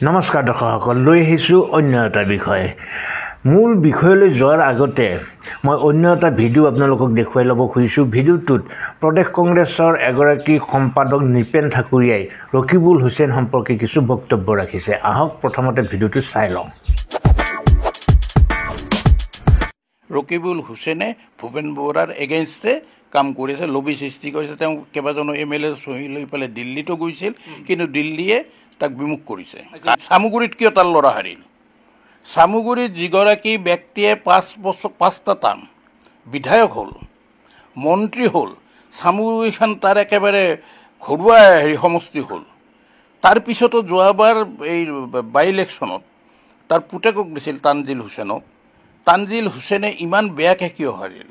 নমস্কাৰ দৰ্শকসকল, লৈ আহিছোঁ অন্য এটা বিষয়। মূল বিষয়লৈ যোৱাৰ আগতে মই অন্য এটা ভিডিঅ' আপোনালোকক দেখুৱাই ল'ব খুজিছোঁ। ভিডিঅ'টোত প্ৰদেশ কংগ্ৰেছৰ এগৰাকী সম্পাদক নৃপেন ঠাকুৰীয়াই ৰকিবুল হুছেইন সম্পৰ্কে কিছু বক্তব্য ৰাখিছে। আহক প্ৰথমতে ভিডিঅ'টো চাই লওঁ। ৰকিবুল হুছেইনে ভূপেন বৰাৰ এগেইনষ্টে কাম কৰিছে, লবি সৃষ্টি কৰিছে। তেওঁ কেইবাজনো MLA চহী লৈ পেলাই দিল্লীতো গৈছিল, কিন্তু দিল্লীয়ে তাক বিমুখ কৰিছে। চামুগুৰিত কিয় তাৰ ল'ৰা হাৰিল? চামুগুৰিত যিগৰাকী ব্যক্তিয়ে 5টা টাৰ্ম বিধায়ক হ'ল, মন্ত্ৰী হ'ল, চামুগুৰিখন তাৰ একেবাৰে ঘৰুৱা সমষ্টি হ'ল। তাৰপিছতো যোৱাবাৰ এই বাই ইলেকশ্যনত তাৰ পুতেকক দিছিল তানজিল হুছেইনক। তানজিল হুছেইনে ইমান বেয়াকৈ কিয় হাৰিল?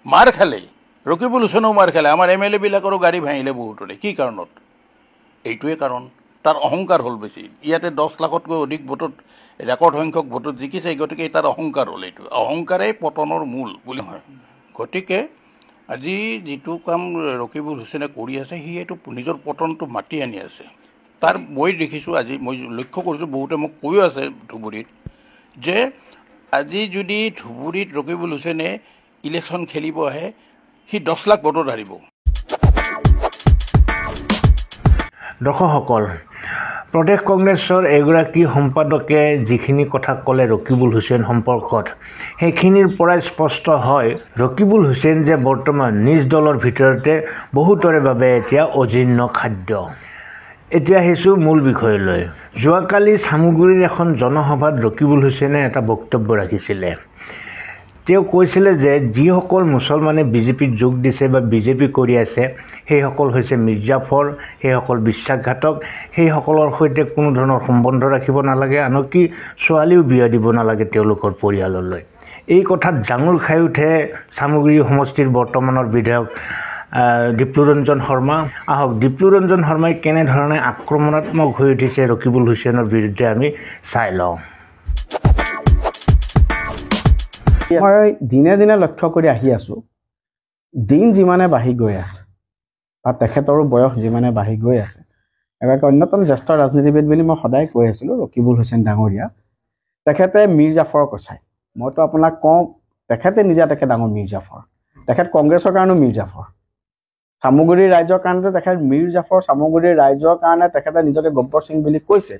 মাৰ খালে, ৰকিবুল হুছেইনেও মাৰ খালে, আমাৰ MLA বিলাকৰো গাড়ী ভাঙিলে বহুতৰে। কি কাৰণত? এইটোৱে কাৰণ, তাৰ অহংকাৰ হ'ল বেছি। ইয়াতে 10 লাখতকৈ অধিক ভোটত, ৰেকৰ্ড সংখ্যক ভোটত জিকিছে, গতিকে তাৰ অহংকাৰ হ'ল। এইটো অহংকাৰেই পতনৰ মূল বুলি হয়। গতিকে আজি যিটো কাম ৰকিবুল হুছেইনে কৰি আছে, সি এইটো নিজৰ পতনটো মাতি আনি আছে। তাৰ মই দেখিছোঁ, আজি মই লক্ষ্য কৰিছোঁ, বহুতে মোক কৈও আছে ধুবুৰীত, যে আজি যদি ধুবুৰীত ৰকিবুল হুছেইনে ইলেকশ্যন খেলিব আহে, সি 10 লাখ ভোটত হাৰিব। দৰ্শকসকল, প্ৰদেশ কংগ্ৰেছৰ এগৰাকী সম্পাদকে যিখিনি কথা ক'লে ৰকিবুল হুছেইন সম্পৰ্কত, সেইখিনিৰ পৰাই স্পষ্ট হয় ৰকিবুল হুছেইন যে বৰ্তমান নিজ দলৰ ভিতৰতে বহুতৰে বাবে এতিয়া অজীৰ্ণ খাদ্য। এতিয়া আহিছোঁ মূল বিষয়লৈ। যোৱাকালি চামুগুৰিৰ এখন জনসভাত ৰকিবুল হুছেইনে এটা বক্তব্য ৰাখিছিলে। তেওঁ কৈছিলে যে যিসকল মুছলমানে বিজেপিত যোগ দিছে বা বিজেপি কৰি আছে, সেইসকল হৈছে মিৰ্জাফৰ, সেইসকল বিশ্বাসঘাতক, সেইসকলৰ সৈতে কোনো ধৰণৰ সম্বন্ধ ৰাখিব নালাগে, আনকি ছোৱালীও বিয়া দিব নালাগে তেওঁলোকৰ পৰিয়াললৈ। এই কথাত জাঙুৰ খাই উঠে চামুগুৰি সমষ্টিৰ বৰ্তমানৰ বিধায়ক ডিপ্লুৰঞ্জন শৰ্মা। আহক ডিপ্লুৰঞ্জন শৰ্মাই কেনেধৰণে আক্ৰমণাত্মক হৈ উঠিছে ৰকিবুল হুছেইনৰ বিৰুদ্ধে আমি চাই লওঁ। মই দিনে দিনে লক্ষ্য কৰি আহি আছোঁ, দিন যিমানে বাঢ়ি গৈ আছে বা তেখেতৰো বয়স যিমানে বাঢ়ি গৈ আছে, এগৰাকী অন্যতম জ্যেষ্ঠ ৰাজনীতিবিদ বুলি মই সদায় কৈ আছিলোঁ ৰকিবুল হুছেইন ডাঙৰীয়া। তেখেতে মিৰ্জাফৰক কৈছে, মইতো আপোনাক কওঁ, তেখেতে নিজে আটাইতকৈ ডাঙৰ মিৰ্জাফৰ। তেখেত কংগ্ৰেছৰ কাৰণেও মিৰ্জাফৰ, চামুগুৰিৰ ৰাইজৰ কাৰণে তেখেত মিৰ্জাফৰ, চামুগুৰিৰ ৰাইজৰ কাৰণে তেখেতে নিজকে গব্বৰ সিং বুলি কৈছে।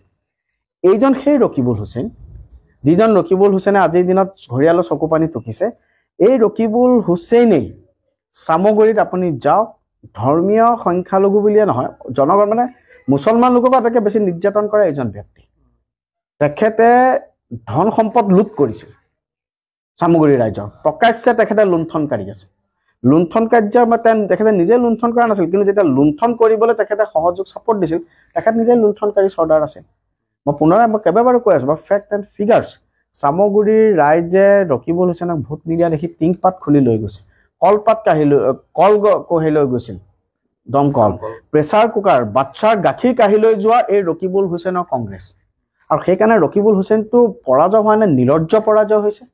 এইজন সেই ৰকিবুল হুছেইন, যিজন ৰকিবুল হুছেইনে আজিৰ দিনত ঘৰিয়ালৰ চকু পানী টুকিছে। এই ৰকিবুল হুছেইনেই চামুগুৰিত আপুনি যাওক, ধৰ্মীয় সংখ্যালঘু বুলিয়ে নহয়, জনগণ মানে মুছলমান লোককো আটাইতকৈ বেছি নিৰ্যাতন কৰে এইজন ব্যক্তি। তেখেতে ধন সম্পদ লুট কৰিছিল চামুগুৰি ৰাইজৰ, প্ৰকাশ্যে তেখেতে লুণ্ঠনকাৰী আছে। লুণ্ঠন কাৰ্যৰ তেখেতে নিজে লুণ্ঠন কৰা নাছিল, কিন্তু যেতিয়া লুণ্ঠন কৰিবলৈ তেখেতে সহযোগ ছাপোৰ্ট দিছিল, তেখেত নিজে লুণ্ঠনকাৰী চৰ্দাৰ আছিল। মই কেইবাবাৰো কৈ আছোঁ, ফেক্ট এণ্ড ফিগাৰ্ছ। চামুগুৰিৰ ৰাইজে ৰকিবুল হুছেইনক ভোট নিদিয়া দেখি টিংপাত খুলি লৈ গৈছিল, কলপাত কাঢ়ি লৈ কঢ়ি লৈ গৈছিল, দমকল, প্ৰেছাৰ কুকাৰ, বাচ্চাৰ গাখীৰ কাঢ়ি লৈ যোৱা এই ৰকিবুল হুছেইনৰ কংগ্ৰেছ। আৰু সেইকাৰণে ৰকিবুল হুছেইনটো পৰাজয় হোৱা নে নিলজ্জ পৰাজয় হৈছে।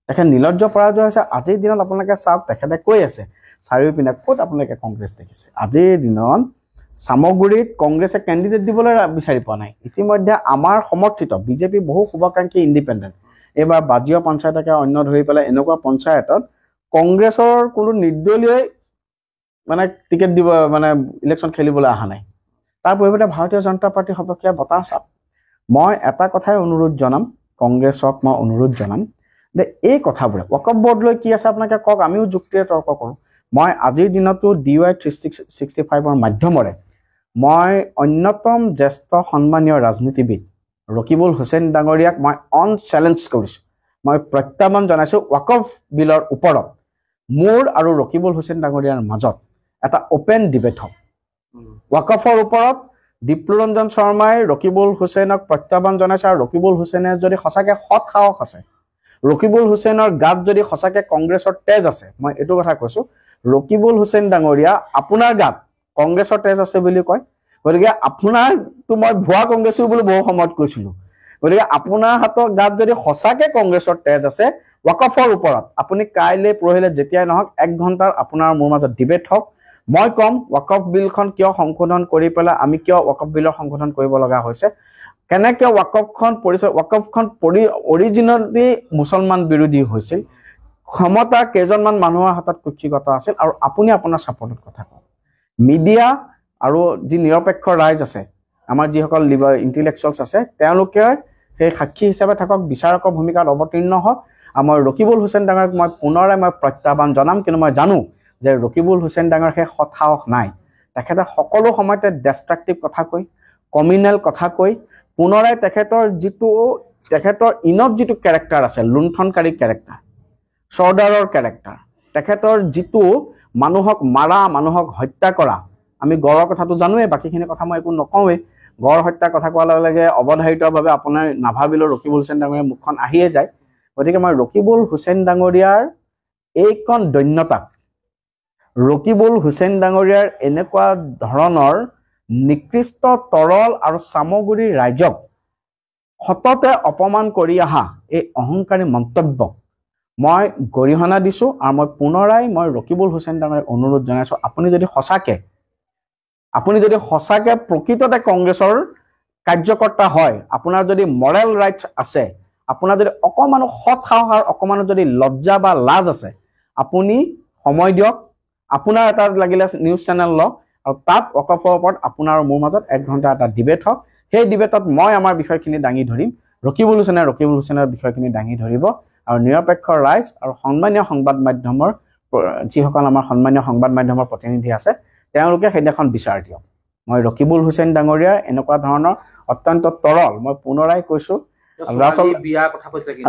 তেখেত নিলজ্জ পৰাজয় হৈছে। আজিৰ দিনত আপোনালোকে চাওক, তেখেতে কৈ আছে চাৰিওপিনে ক'ত আপোনালোকে কংগ্ৰেছ দেখিছে। আজিৰ দিনত চামগুৰিত কংগ্ৰেছে কেণ্ডিডেট দিবলৈ বিচাৰি পোৱা নাই। ইতিমধ্যে আমাৰ সমৰ্থিত বিজেপি বহু শুভাকাংক্ষী ইণ্ডিপেণ্ডেণ্ট, এইবাৰ বাজিয় পঞ্চায়তকে অন্য ধৰি পেলাই এনেকুৱা পঞ্চায়তত কংগ্ৰেছৰ কোনো নিৰ্দলীয়ই মানে টিকেট দিব, মানে ইলেকশ্যন খেলিবলৈ অহা নাই। তাৰ পৰিৱৰ্তে ভাৰতীয় জনতা পাৰ্টীৰ সপক্ষে বতাহ চাপ। মই এটা কথাই অনুৰোধ জনাম, কংগ্ৰেছক মই অনুৰোধ জনাম যে এই কথাবোৰে ৱকফ বৰ্ড লৈ কি আছে আপোনালোকে কওক, আমিও যুক্তিৰে তৰ্ক কৰোঁ। মই আজিৰ দিনতো DY 365ৰ মাধ্যমেৰে মই অন্যতম জ্যেষ্ঠ সন্মানীয় ৰাজনীতিবিদ ৰকিবুল হুছেইন ডাঙৰীয়াক মই চেলেঞ্জ কৰিছোঁ, মই প্ৰত্যাহ্বান জনাইছোঁ, ৱকফ বিলৰ ওপৰত মোৰ আৰু ৰকিবুল হুছেইন ডাঙৰীয়াৰ মাজত এটা অপেন ডিবেট হওক। ৱকফৰ ওপৰত ডিপ্লুৰঞ্জন শৰ্মাই ৰকিবুল হুছেইনক প্ৰত্যাহ্বান জনাইছে, আৰু ৰকিবুল হুছেইনে যদি সঁচাকৈ সৎ সাহস আছে, ৰকিবুল হুছেইনৰ গাত যদি সঁচাকৈ কংগ্ৰেছৰ তেজ আছে, মই এইটো কথা কৈছোঁ, ৰকিবুল হুছেইন ডাঙৰীয়া আপোনাৰ গাত কংগ্ৰেছৰ তেজ আছে বুলি কয়, গতিকে আপোনাৰতো মই ভুৱা কংগ্ৰেছীও বুলি বহু সময়ত কৈছিলোঁ। গতিকে আপোনাৰ হাতৰ গাত যদি সঁচাকৈ কংগ্ৰেছৰ তেজ আছে, ৱকফৰ ওপৰত আপুনি কাইলৈ পৰহিলৈ যেতিয়াই নহওক 1 ঘণ্টাৰ আপোনাৰ মোৰ মাজত ডিবেট হওক। মই কম ৱকফ বিলখন কিয় সংশোধন কৰি পেলাই আমি কিয় ৱকফ বিলৰ সংশোধন কৰিব লগা হৈছে, কেনেকৈ ৱাকফখন অৰিজিনেলি মুছলমান বিৰোধী হৈছিল, ক্ষমতা কেইজনমান মানুহৰ হাতত কুক্ষিগত আছিল, আৰু আপুনি আপোনাৰ ছাপৰ্টত কথা কওক। মিডিয়া আৰু যি নিৰপেক্ষ ৰাইজ আছে, আমাৰ যিসকল ইণ্টেলেকচুৱেলছ আছে, তেওঁলোকে সেই সাক্ষী হিচাপে থাকক, বিচাৰকৰ ভূমিকাত অৱতীৰ্ণ হওক। আমাৰ ৰকিবুল হুছেইন ডাঙৰক মই পুনৰাই প্ৰত্যাহ্বান জনাম, কিন্তু মই জানো যে ৰকিবুল হুছেইন ডাঙৰ সেই সাহস নাই। তেখেতে সকলো সময়তে ডেষ্ট্ৰাকটিভ কথা কৈ, কমিউনেল কথা কৈ, পুনৰাই তেখেতৰ ইনফ যিটো কেৰেক্টাৰ আছে, লুণ্ঠনকাৰী কেৰেক্টাৰ, চৰ্দাৰৰ কেৰেক্টাৰ, তেখেতৰ যিটো মানুহক মাৰা, মানুহক হত্যা কৰা, আমি গড়ৰ কথাটো জানোৱেই, বাকীখিনি কথা মই একো নকওঁৱেই। গড় হত্যা কথা কোৱাৰ লগে লগে অৱধাৰিতভাৱে আপোনাৰ নাভাবিলেও ৰকিবুল হুছেইন ডাঙৰীয়াৰ মুখখন আহিয়ে যায়। গতিকে মই ৰকিবুল হুছেইন ডাঙৰীয়াৰ এইকণ দৈন্যতাক, ৰকিবুল হুছেইন ডাঙৰীয়াৰ এনেকুৱা ধৰণৰ নিকৃষ্ট, তৰল আৰু চামগুৰি ৰাইজক সততে অপমান কৰি অহা এই অহংকাৰী মন্তব্যক মই গৰিহণা দিছোঁ। আৰু মই পুনৰাই ৰকিবুল হুছেইন ডাঙৰীয়াক অনুৰোধ জনাইছোঁ, আপুনি যদি সঁচাকৈ প্ৰকৃততে কংগ্ৰেছৰ কাৰ্যকৰ্তা হয়, আপোনাৰ যদি মৰেল ৰাইটছ আছে, আপোনাৰ যদি অকণমানো সৎ সাহস আৰু অকণমানো যদি লজ্জা বা লাজ আছে, আপুনি সময় দিয়ক, আপোনাৰ এটা লাগিলে নিউজ চেনেল লওক, আৰু তাত ৱাকফৰ ওপৰত আপোনাৰ আৰু মোৰ মাজত 1 ঘণ্টা এটা ডিবেট হওক। সেই ডিবেটত মই আমাৰ বিষয়খিনি দাঙি ধৰিম, ৰকিবুল হুছেইনৰ বিষয়খিনি দাঙি ধৰিব, আৰু নিৰপেক্ষ ৰাইজ আৰু সন্মানীয় সংবাদ মাধ্যমৰ যিসকল আমাৰ সন্মানীয় সংবাদ মাধ্যমৰ প্ৰতিনিধি আছে, তেওঁলোকে সেইদিনাখন বিচাৰ দিয়ক। মই ৰকিবুল হুছেইন ডাঙৰীয়াৰ এনেকুৱা ধৰণৰ অত্যন্ত তৰল, মই পুনৰাই কৈছোঁ,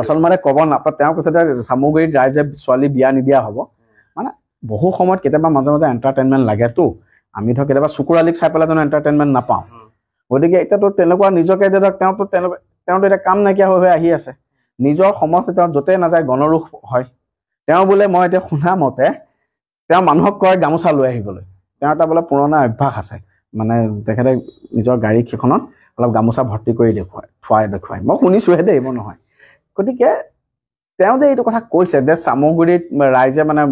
আচল মানে ক'ব নাপায়, তেওঁ কৈছে যে চামগুৰিত ৰাইজে ছোৱালী বিয়া নিদিয়া হ'ব। মানে বহু সময়ত কেতিয়াবা মাজে মাজে এণ্টাৰটেইনমেণ্ট লাগেতো, আমি ধৰক কেতিয়াবা চকুৰালীক চাই পেলাই জানো এণ্টাৰটেইনমেণ্ট নাপাওঁ। গতিকে এতিয়াতো তেনেকুৱা নিজকে ধৰক তেওঁতো এতিয়া কাম নাইকিয়া হৈ আহি আছে, নিজৰ সমষ্টি তেওঁ য'তে নাযায় গণৰোষ হয়। তেওঁ বোলে, মই এতিয়া শুনা মতে, তেওঁ মানুহক কয় গামোচা লৈ আহিবলৈ। তেওঁ এটা বোলে পুৰণা অভ্যাস আছে, মানে তেখেতে নিজৰ গাড়ীকেইখনত অলপ গামোচা ভৰ্তি কৰি দেখুৱাই। মই শুনিছোঁহে দেই, মই নহয়। গতিকে তেওঁ যে এইটো কথা কৈছে যে চামগুৰিত ৰাইজে মানে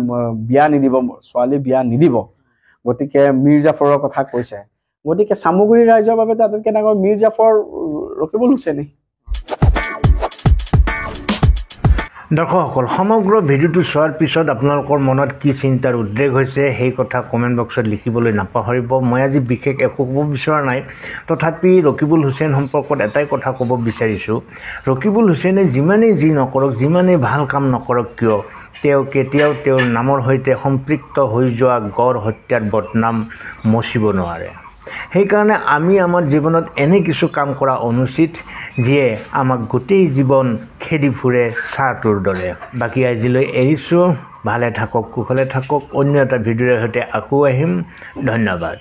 বিয়া নিদিব, ছোৱালী বিয়া নিদিব, গতিকে মীৰ জাফৰৰ কথা কৈছে। গতিকে চামগুৰি ৰাইজৰ বাবে আটাইতকৈ ডাঙৰ মীৰ জাফৰ ৰকিবুল হুছেইনেই। দৰ্শকসকল, সমগ্ৰ ভিডিঅ'টো চোৱাৰ পিছত আপোনালোকৰ মনত কি চিন্তাৰ উদ্ৰেক হৈছে সেই কথা কমেণ্ট বক্সত লিখিবলৈ নাপাহৰিব। মই আজি বিশেষ একো ক'ব বিচৰা নাই, তথাপি ৰকিবুল হুছেইন সম্পৰ্কত এটাই কথা ক'ব বিচাৰিছোঁ। ৰকিবুল হুছেইনে যিমানেই যি নকৰক, যিমানেই ভাল কাম নকৰক কিয়, তেওঁ কেতিয়াও তেওঁৰ নামৰ সৈতে সম্পৃক্ত হৈ যোৱা গড় হত্যাৰ বদনাম মচিব নোৱাৰে। সেইকাৰণে আমি আমাৰ জীৱনত এনে কিছু কাম কৰা অনুচিত, যিয়ে আমাক গোটেই জীৱন খেদি ফুৰে চাহটোৰ দৰে। বাকী আজিলৈ এৰিছোঁ, ভালে থাকক, কুশলে থাকক। অন্য এটা ভিডিঅ'ৰ সৈতে আকৌ আহিম। ধন্যবাদ।